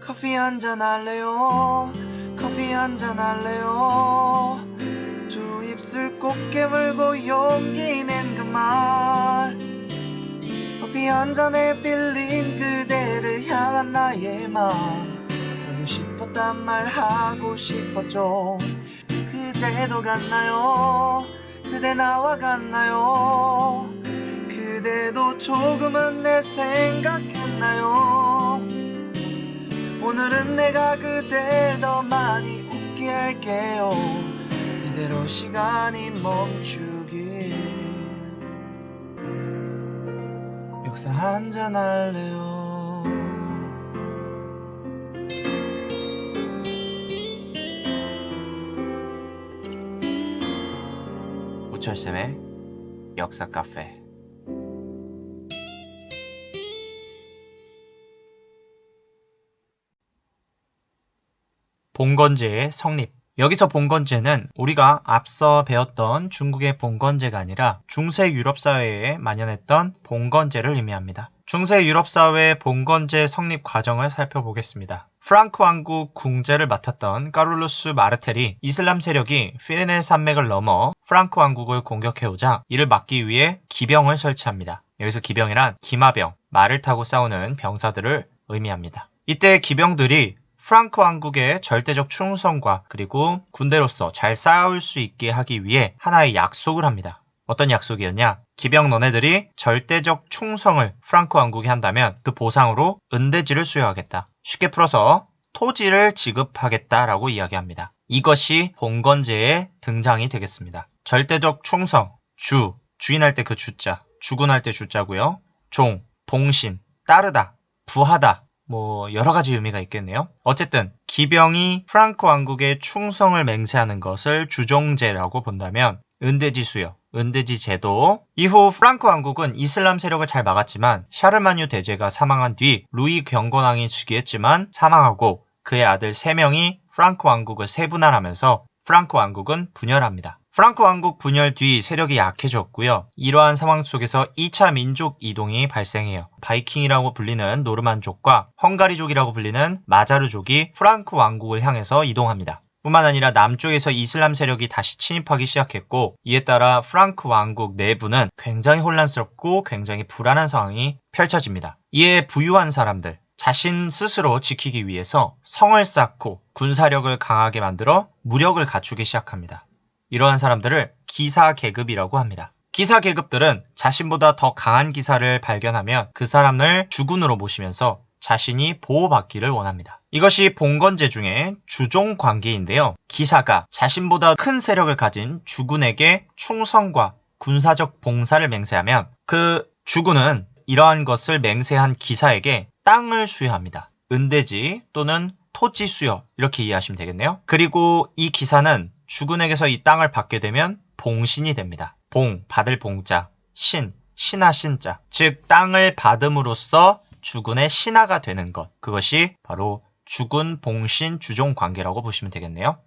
커피 한잔 할래요? 커피 한잔 할래요? 두 입술 꼭 깨물고 용기 낸 그 말, 커피 한 잔에 빌린 그대를 향한 나의 마음, 보고 싶었단 말 하고 싶었죠. 그대도 같나요? 그대 나와 같나요? 그대도 조금은 내 생각했나요? 오늘은 내가 그댈 더 많이 웃게 할게요. 이대로 시간이 멈추길. 역사 한잔 할래요? 우철쌤의 역사 카페. 봉건제의 성립. 여기서 봉건제는 우리가 앞서 배웠던 중국의 봉건제가 아니라 중세 유럽 사회에 만연했던 봉건제를 의미합니다. 중세 유럽 사회의 봉건제 성립 과정을 살펴보겠습니다. 프랑크 왕국 궁제를 맡았던 까룰루스 마르텔이 이슬람 세력이 피레네 산맥을 넘어 프랑크 왕국을 공격해오자 이를 막기 위해 기병을 설치합니다. 여기서 기병이란 기마병, 말을 타고 싸우는 병사들을 의미합니다. 이때 기병들이 프랑크 왕국의 절대적 충성과 그리고 군대로서 잘 싸울 수 있게 하기 위해 하나의 약속을 합니다. 어떤 약속이었냐? 기병 너네들이 절대적 충성을 프랑크 왕국에 한다면 그 보상으로 은대지를 수여하겠다. 쉽게 풀어서 토지를 지급하겠다라고 이야기합니다. 이것이 봉건제의 등장이 되겠습니다. 절대적 충성, 주인할 때 그 주자, 주군할 때 주자고요. 종, 봉신, 따르다, 부하다, 여러 가지 의미가 있겠네요. 어쨌든 기병이 프랑크 왕국의 충성을 맹세하는 것을 주종제라고 본다면 은대지 수여, 은대지 제도. 이후 프랑크 왕국은 이슬람 세력을 잘 막았지만 샤르마뉴 대제가 사망한 뒤 루이 경건왕이 즉위했지만 사망하고 그의 아들 3명이 프랑크 왕국을 세분화하면서 프랑크 왕국은 분열합니다. 프랑크 왕국 분열 뒤 세력이 약해졌고요. 이러한 상황 속에서 2차 민족 이동이 발생해요. 바이킹이라고 불리는 노르만족과 헝가리족이라고 불리는 마자르족이 프랑크 왕국을 향해서 이동합니다. 뿐만 아니라 남쪽에서 이슬람 세력이 다시 침입하기 시작했고, 이에 따라 프랑크 왕국 내부는 굉장히 혼란스럽고 굉장히 불안한 상황이 펼쳐집니다. 이에 부유한 사람들, 자신 스스로 지키기 위해서 성을 쌓고 군사력을 강하게 만들어 무력을 갖추기 시작합니다. 이러한 사람들을 기사 계급이라고 합니다. 기사 계급들은 자신보다 더 강한 기사를 발견하면 그 사람을 주군으로 모시면서 자신이 보호받기를 원합니다. 이것이 봉건제 중에 주종 관계인데요. 기사가 자신보다 큰 세력을 가진 주군에게 충성과 군사적 봉사를 맹세하면 그 주군은 이러한 것을 맹세한 기사에게 땅을 수여합니다. 은대지 또는 토지 수여, 이렇게 이해하시면 되겠네요. 그리고 이 기사는 주군에게서 이 땅을 받게 되면 봉신이 됩니다. 봉, 받을 봉자, 신하 신자. 즉 땅을 받음으로써 주군의 신하가 되는 것. 그것이 바로 주군, 봉신, 주종 관계라고 보시면 되겠네요.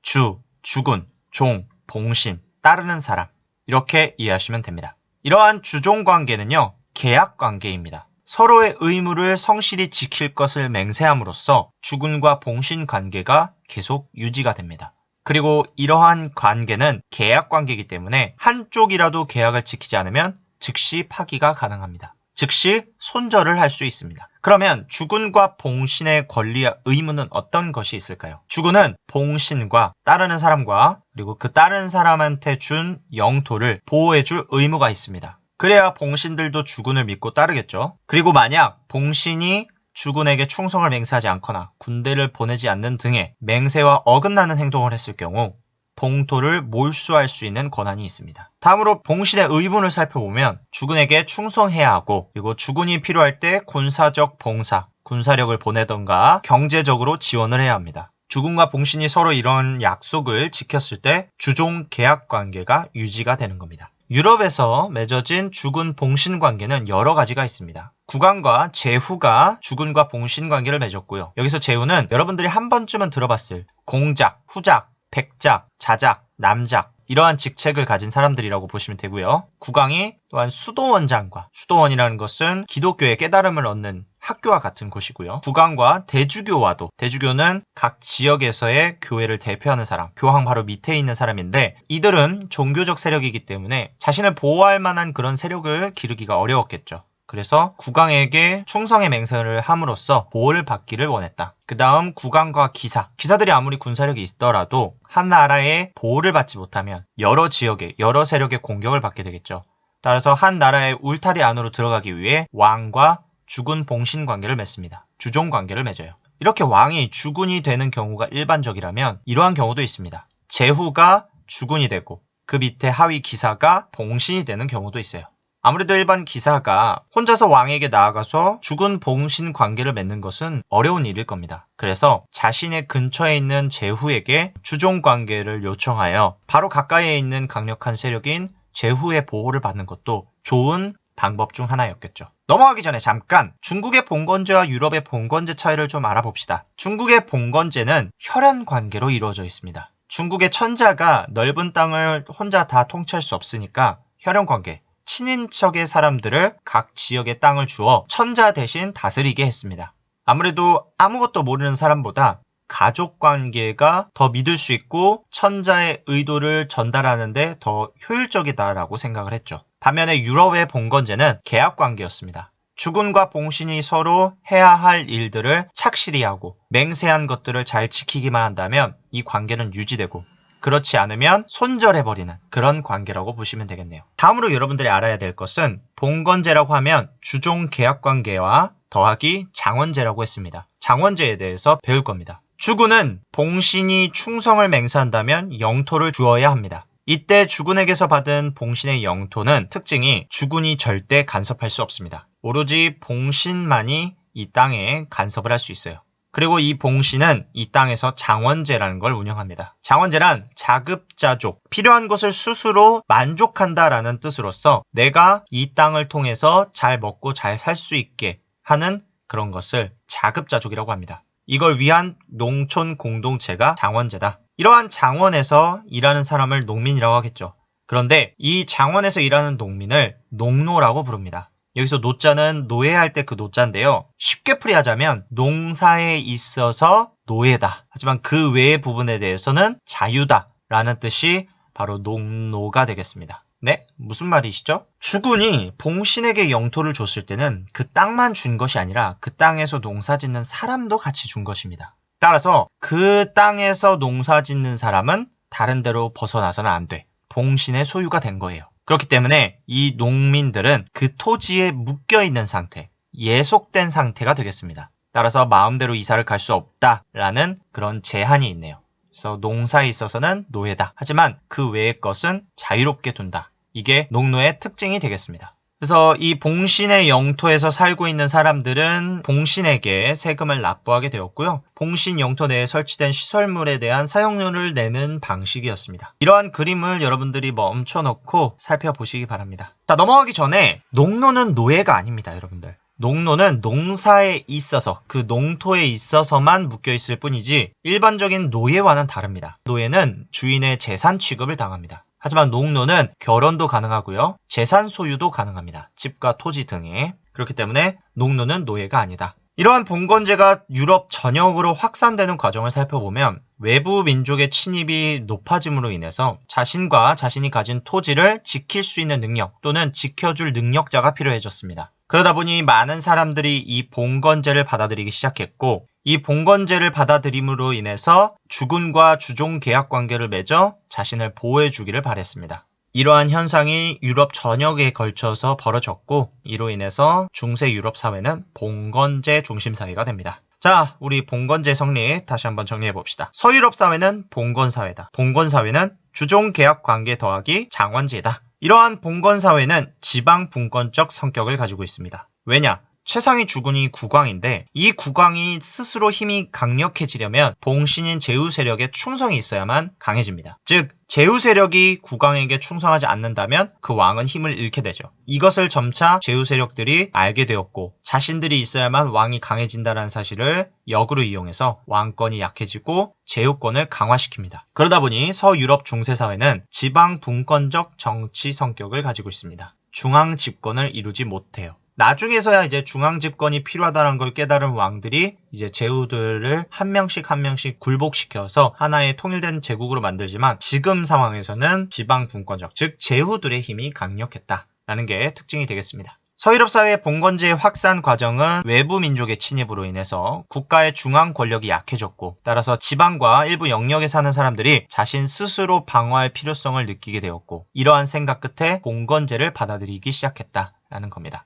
주군, 종, 봉신, 따르는 사람. 이렇게 이해하시면 됩니다. 이러한 주종 관계는요, 계약 관계입니다. 서로의 의무를 성실히 지킬 것을 맹세함으로써 주군과 봉신 관계가 계속 유지가 됩니다. 그리고 이러한 관계는 계약 관계이기 때문에 한쪽이라도 계약을 지키지 않으면 즉시 파기가 가능합니다. 즉시 손절을 할 수 있습니다. 그러면 주군과 봉신의 권리와 의무는 어떤 것이 있을까요? 주군은 봉신과 따르는 사람과 그리고 그 따르는 사람한테 준 영토를 보호해줄 의무가 있습니다. 그래야 봉신들도 주군을 믿고 따르겠죠. 그리고 만약 봉신이 주군에게 충성을 맹세하지 않거나 군대를 보내지 않는 등의 맹세와 어긋나는 행동을 했을 경우 봉토를 몰수할 수 있는 권한이 있습니다. 다음으로 봉신의 의무를 살펴보면 주군에게 충성해야 하고, 그리고 주군이 필요할 때 군사적 봉사, 군사력을 보내던가 경제적으로 지원을 해야 합니다. 주군과 봉신이 서로 이런 약속을 지켰을 때 주종 계약 관계가 유지가 되는 겁니다. 유럽에서 맺어진 주군 봉신 관계는 여러 가지가 있습니다. 국왕과 제후가 주군과 봉신 관계를 맺었고요. 여기서 제후는 여러분들이 한 번쯤은 들어봤을 공작, 후작, 백작, 자작, 남작 이러한 직책을 가진 사람들이라고 보시면 되고요. 국왕이 또한 수도원장과, 수도원이라는 것은 기독교의 깨달음을 얻는 학교와 같은 곳이고요. 국왕과 대주교와도, 대주교는 각 지역에서의 교회를 대표하는 사람, 교황 바로 밑에 있는 사람인데 이들은 종교적 세력이기 때문에 자신을 보호할 만한 그런 세력을 기르기가 어려웠겠죠. 그래서 국왕에게 충성의 맹세를 함으로써 보호를 받기를 원했다. 그 다음 국왕과 기사들이 아무리 군사력이 있더라도 한 나라의 보호를 받지 못하면 여러 지역의, 여러 세력의 공격을 받게 되겠죠. 따라서 한 나라의 울타리 안으로 들어가기 위해 왕과 주군 봉신 관계를 맺습니다. 주종 관계를 맺어요. 이렇게 왕이 주군이 되는 경우가 일반적이라면 이러한 경우도 있습니다. 제후가 주군이 되고 그 밑에 하위 기사가 봉신이 되는 경우도 있어요. 아무래도 일반 기사가 혼자서 왕에게 나아가서 주군 봉신 관계를 맺는 것은 어려운 일일 겁니다. 그래서 자신의 근처에 있는 제후에게 주종 관계를 요청하여 바로 가까이에 있는 강력한 세력인 제후의 보호를 받는 것도 좋은 방법 중 하나였겠죠. 넘어가기 전에 잠깐 중국의 봉건제와 유럽의 봉건제 차이를 좀 알아봅시다. 중국의 봉건제는 혈연 관계로 이루어져 있습니다. 중국의 천자가 넓은 땅을 혼자 다 통치할 수 없으니까 혈연 관계, 친인척의 사람들을 각 지역의 땅을 주어 천자 대신 다스리게 했습니다. 아무래도 아무것도 모르는 사람보다 가족 관계가 더 믿을 수 있고 천자의 의도를 전달하는데 더 효율적이다라고 생각을 했죠. 반면에 유럽의 봉건제는 계약 관계였습니다. 주군과 봉신이 서로 해야 할 일들을 착실히 하고 맹세한 것들을 잘 지키기만 한다면 이 관계는 유지되고 그렇지 않으면 손절해버리는 그런 관계라고 보시면 되겠네요. 다음으로 여러분들이 알아야 될 것은 봉건제라고 하면 주종 계약 관계와 더하기 장원제라고 했습니다. 장원제에 대해서 배울 겁니다. 주군은 봉신이 충성을 맹세한다면 영토를 주어야 합니다. 이때 주군에게서 받은 봉신의 영토는 특징이 주군이 절대 간섭할 수 없습니다. 오로지 봉신만이 이 땅에 간섭을 할 수 있어요. 그리고 이 봉신은 이 땅에서 장원제라는 걸 운영합니다. 장원제란 자급자족, 필요한 것을 스스로 만족한다라는 뜻으로서 내가 이 땅을 통해서 잘 먹고 잘 살 수 있게 하는 그런 것을 자급자족이라고 합니다. 이걸 위한 농촌 공동체가 장원제다. 이러한 장원에서 일하는 사람을 농민이라고 하겠죠. 그런데 이 장원에서 일하는 농민을 농노라고 부릅니다. 여기서 노자는 노예할 때 그 노자인데요. 쉽게 풀이하자면 농사에 있어서 노예다. 하지만 그 외의 부분에 대해서는 자유다 라는 뜻이 바로 농노가 되겠습니다. 네? 무슨 말이시죠? 주군이 봉신에게 영토를 줬을 때는 그 땅만 준 것이 아니라 그 땅에서 농사 짓는 사람도 같이 준 것입니다. 따라서 그 땅에서 농사 짓는 사람은 다른 데로 벗어나서는 안 돼. 봉신의 소유가 된 거예요. 그렇기 때문에 이 농민들은 그 토지에 묶여있는 상태, 예속된 상태가 되겠습니다. 따라서 마음대로 이사를 갈 수 없다라는 그런 제한이 있네요. 그래서 농사에 있어서는 노예다. 하지만 그 외의 것은 자유롭게 둔다. 이게 농노의 특징이 되겠습니다. 그래서 이 봉신의 영토에서 살고 있는 사람들은 봉신에게 세금을 납부하게 되었고요. 봉신 영토 내에 설치된 시설물에 대한 사용료를 내는 방식이었습니다. 이러한 그림을 여러분들이 멈춰놓고 살펴보시기 바랍니다. 자, 넘어가기 전에 농노는 노예가 아닙니다, 여러분들. 농노는 농사에 있어서 그 농토에 있어서만 묶여있을 뿐이지 일반적인 노예와는 다릅니다. 노예는 주인의 재산 취급을 당합니다. 하지만 농노는 결혼도 가능하고요. 재산 소유도 가능합니다. 집과 토지 등에. 그렇기 때문에 농노는 노예가 아니다. 이러한 봉건제가 유럽 전역으로 확산되는 과정을 살펴보면 외부 민족의 침입이 높아짐으로 인해서 자신과 자신이 가진 토지를 지킬 수 있는 능력 또는 지켜줄 능력자가 필요해졌습니다. 그러다 보니 많은 사람들이 이 봉건제를 받아들이기 시작했고 이 봉건제를 받아들임으로 인해서 주군과 주종 계약 관계를 맺어 자신을 보호해 주기를 바랬습니다. 이러한 현상이 유럽 전역에 걸쳐서 벌어졌고 이로 인해서 중세 유럽 사회는 봉건제 중심 사회가 됩니다. 자, 우리 봉건제 성리 다시 한번 정리해 봅시다. 서유럽 사회는 봉건 사회다. 봉건 사회는 주종 계약 관계 더하기 장원제다. 이러한 봉건 사회는 지방 분권적 성격을 가지고 있습니다. 왜냐? 최상위 주군이 국왕인데 이 국왕이 스스로 힘이 강력해지려면 봉신인 제후 세력의 충성이 있어야만 강해집니다. 즉 제후 세력이 국왕에게 충성하지 않는다면 그 왕은 힘을 잃게 되죠. 이것을 점차 제후 세력들이 알게 되었고 자신들이 있어야만 왕이 강해진다는 사실을 역으로 이용해서 왕권이 약해지고 제후권을 강화시킵니다. 그러다 보니 서유럽 중세사회는 지방 분권적 정치 성격을 가지고 있습니다. 중앙 집권을 이루지 못해요. 나중에서야 이제 중앙 집권이 필요하다는 걸 깨달은 왕들이 이제 제후들을 한 명씩 굴복시켜서 하나의 통일된 제국으로 만들지만 지금 상황에서는 지방 분권적, 즉 제후들의 힘이 강력했다라는 게 특징이 되겠습니다. 서유럽 사회의 봉건제의 확산 과정은 외부 민족의 침입으로 인해서 국가의 중앙 권력이 약해졌고 따라서 지방과 일부 영역에 사는 사람들이 자신 스스로 방어할 필요성을 느끼게 되었고 이러한 생각 끝에 봉건제를 받아들이기 시작했다라는 겁니다.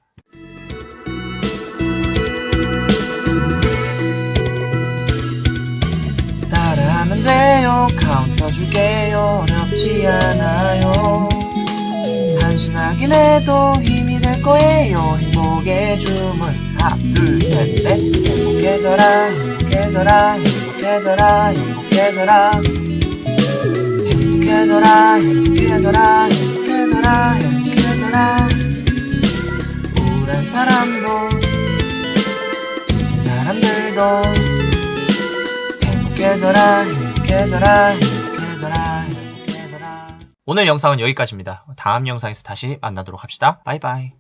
따라하면 돼요. 카운터 줄게요. 어렵지 않아요. 단순하긴 해도 힘이 될 거예요. 행복의 주문 하나 둘 셋 넷. 행복해져라 행복해져라 행복해져라 행복해져라 행복해져라 행복해져라 행복해져라 행복해져라. 우울한 사람도 지친 사람들도 행복해져라 행복해져라 행복해져라 행복해져라. 오늘 영상은 여기까지입니다. 다음 영상에서 다시 만나도록 합시다. 바이바이.